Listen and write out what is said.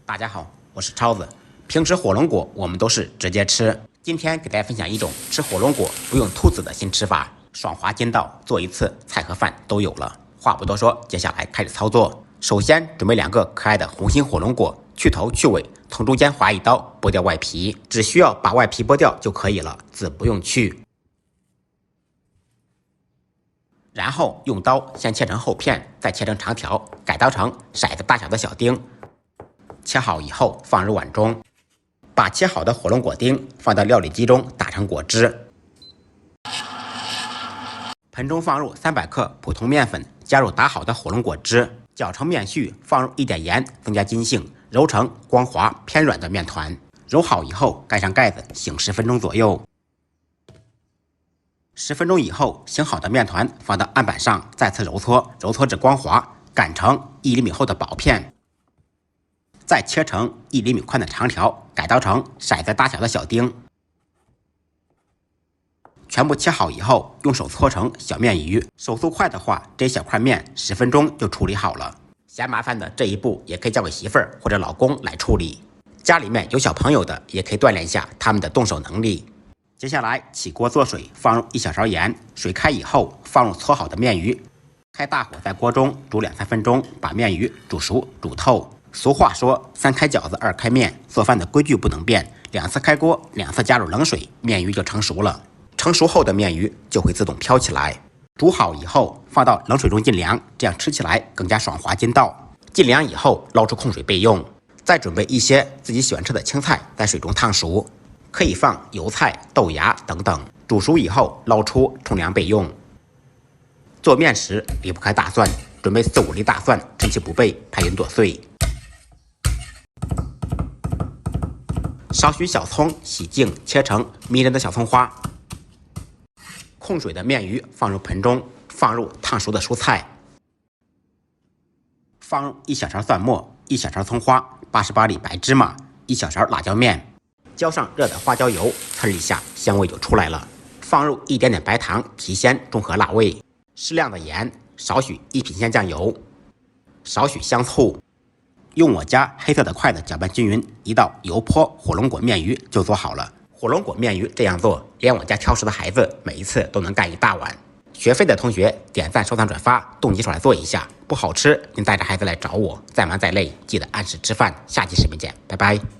大家好，我是超子。平时火龙果我们都是直接吃，今天给大家分享一种吃火龙果不用吐籽的新吃法，爽滑筋道，做一次菜和饭都有了。话不多说，接下来开始操作。首先准备2个可爱的红心火龙果，去头去尾，从中间划一刀，剥掉外皮，只需要把外皮剥掉就可以了，籽不用去。然后用刀先切成厚片，再切成长条，改刀成骰子大小的小丁。切好以后放入碗中，把切好的火龙果丁放到料理机中打成果汁。盆中放入300克普通面粉，加入打好的火龙果汁，搅成面絮，放入一点盐，增加筋性，揉成光滑偏软的面团。揉好以后盖上盖子，醒10分钟左右。10分钟以后，醒好的面团放到案板上，再次揉搓，揉搓至光滑，擀成1厘米厚的薄片，再切成1厘米宽的长条，改刀成骰子大小的小丁。全部切好以后，用手搓成小面鱼。手速快的话，这一小块面10分钟就处理好了。嫌麻烦的这一步也可以交给媳妇儿或者老公来处理。家里面有小朋友的，也可以锻炼一下他们的动手能力。接下来起锅做水，放入1小勺盐，水开以后放入搓好的面鱼，开大火在锅中煮2-3分钟，把面鱼煮熟煮透。俗话说3开饺子2开面，做饭的规矩不能变，2次开锅2次加入冷水，面鱼就成熟了。成熟后的面鱼就会自动飘起来。煮好以后放到冷水中浸凉，这样吃起来更加爽滑筋道。浸凉以后捞出控水备用。再准备一些自己喜欢吃的青菜，在水中烫熟，可以放油菜、豆芽等等。煮熟以后捞出冲凉备用。做面时离不开大蒜，准备4-5粒大蒜，趁其不备拍匀剁碎。少许小葱洗净切成迷人的小葱花。控水的面鱼放入盆中，放入烫熟的蔬菜，放入1小勺蒜末、1小勺葱花、88粒白芝麻、1小勺辣椒面，浇上热的花椒油，呲一下香味就出来了。放入一点点白糖提鲜，中和辣味，适量的盐，少许1品鲜酱油，少许香醋。用我家黑色的筷子搅拌均匀，一道油泼火龙果面鱼就做好了。火龙果面鱼这样做，连我家挑食的孩子每一次都能干一大碗。学废的同学点赞、收藏、转发，动起手来做一下。不好吃，您带着孩子来找我。再忙再累，记得按时吃饭。下期视频见，拜拜。